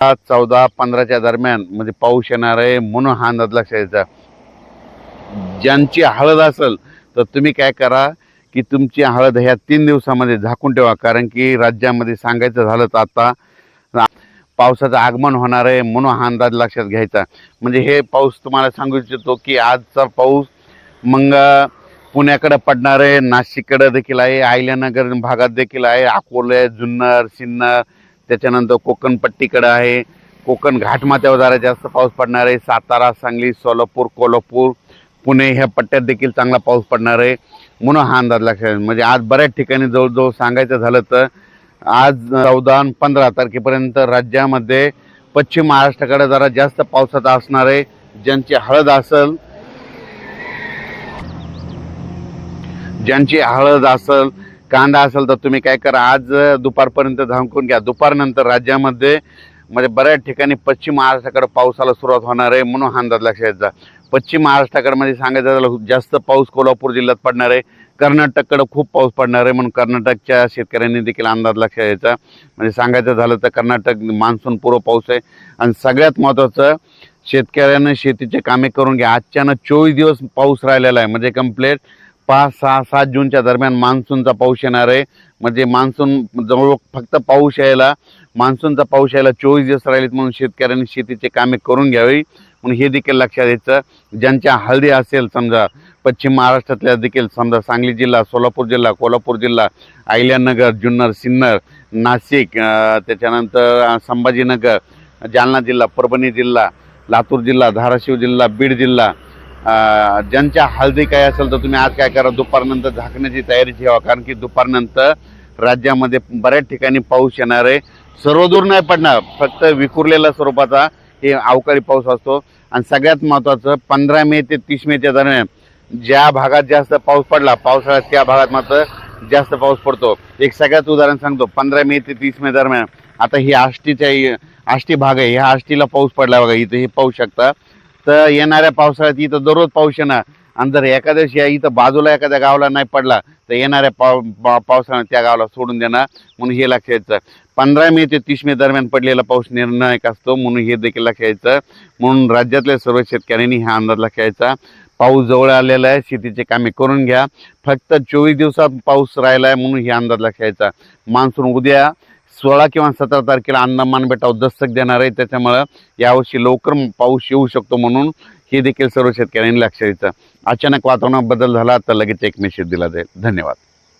14-15च्या दरम्यान म्हणजे पाऊस येणार आहे म्हणून हा अंदाज लक्षात घ्यायचा। ज्यांची हळद असेल तर तुम्ही काय करा की तुमची हळद ह्या 3 दिवसामध्ये झाकून ठेवा, कारण की राज्यामध्ये सांगायचं झालं तर आता पावसाचं आगमन होणार आहे म्हणून हा अंदाज लक्षात घ्यायचा। म्हणजे हे पाऊस तुम्हाला सांगू इच्छितो की आजचा पाऊस मग पुण्याकडे पडणार आहे, नाशिककडे देखील आहे, अहिल्यानगर भागात देखील आहे, अकोले, जुन्नर, सिन्नर, त्याच्यानंतर कोकण पट्टीकडे आहे, कोकण घाटमाथ्यावर जरा जास्त पाऊस पडणार आहे, सातारा, सांगली, सोलापूर, कोल्हापूर, पुणे ह्या पट्ट्यात देखील चांगला पाऊस पडणार आहे म्हणून हा अंदाज लक्षात। म्हणजे आज बऱ्याच ठिकाणी जवळजवळ सांगायचं झालं तर आज 14 आणि 15 तारखेपर्यंत राज्यामध्ये पश्चिम महाराष्ट्राकडे जरा जास्त पावसाचा असणार आहे। ज्यांची हळद असेल, कांदा असेल तर तुम्ही काय करा, आज दुपारपर्यंत झाकून घ्या। दुपारनंतर राज्यामध्ये म्हणजे बऱ्याच ठिकाणी पश्चिम महाराष्ट्राकडे पावसाला सुरुवात होणार आहे म्हणून हा अंदाज लक्षात घ्यायचा। पश्चिम महाराष्ट्राकडे म्हणजे सांगायचं झालं जास्त पाऊस कोल्हापूर जिल्ह्यात पडणार आहे, कर्नाटककडे खूप पाऊस पडणार आहे म्हणून कर्नाटकच्या शेतकऱ्यांनी देखील अंदाज लक्षात घ्यायचा। म्हणजे सांगायचं झालं तर कर्नाटक मान्सून पूर्व पाऊस आहे आणि सगळ्यात महत्त्वाचं शेतकऱ्यांना शेतीचे कामे करून घ्या। आजच्यानं 24 दिवस पाऊस राहिलेला आहे, म्हणजे कंप्लीट 5, 6, 7 जूनच्या दरम्यान मान्सूनचा पाऊस येणार आहे। म्हणजे मान्सून जवळ फक्त मान्सूनचा पाऊस यायला 24 दिवस राहिलेत म्हणून शेतकऱ्यांनी शेतीचे कामे करून घ्यावी म्हणून हे देखील लक्षात घ्यायचं। ज्यांच्या हळदी असेल समजा पश्चिम महाराष्ट्रातल्या देखील समजा सांगली जिल्हा, सोलापूर जिल्हा, कोल्हापूर जिल्हा, अहिल्यानगर, जुन्नर, सिन्नर, नाशिक, त्याच्यानंतर संभाजीनगर, जालना जिल्हा, परभणी जिल्हा, लातूर जिल्हा, धाराशिव जिल्हा, बीड जिल्हा, ज्यांच्या हळदी काय असेल तर तुम्ही आज काय करा, दुपारनंतर झाकण्याची तयारी ठेवा, कारण की दुपारनंतर राज्यामध्ये बऱ्याच ठिकाणी पाऊस येणार आहे। सर्वदूर नाही पडणार, फक्त विखुरलेल्या स्वरूपाचा हे अवकाळी पाऊस असतो। आणि सगळ्यात महत्त्वाचं 15 मे ते 30 मेच्या दरम्यान ज्या भागात जास्त पाऊस पडला पावसाळ्यात त्या भागात मात्र जास्त पाऊस पडतो। एक सगळ्यात उदाहरण सांगतो, 15 मे ते 30 मे दरम्यान आता ही आष्टी भाग आहे, ह्या आष्टीला पाऊस पडला बघा, इथं हे पाहू शकता। तर येणाऱ्या पावसाळ्यात इथं दररोज पाऊस येणार आणि जर एखाद्या दिवशी इथं बाजूला एखाद्या गावाला नाही पडला तर येणाऱ्या पावसाळ्यात त्या गावाला सोडून देणार म्हणून हे लक्षात घ्यायचं। 15 मे ते 30 मे दरम्यान पडलेला पाऊस निर्णायक असतो म्हणून हे देखील लक्षात घ्यायचं। म्हणून राज्यातल्या सर्व शेतकऱ्यांनी हा अंदाज लक्षात घ्यायचा। पाऊस जवळ आलेला आहे, शेतीचे कामे करून घ्या। फक्त 24 दिवसात पाऊस राहिला आहे म्हणून हे अंदाज लक्षात घ्यायचा। मान्सून उद्या 16 किंवा 17 तारखेला अंदमान बेटावर दस्तक देणार आहे, त्याच्यामुळं यावर्षी लवकर पाऊस येऊ शकतो म्हणून हे देखील सर्व शेतकऱ्यांनी लक्षात घ्यायचं। अचानक वातावरणात बदल झाला तर लगेच एक मेसेज दिला जाईल। धन्यवाद।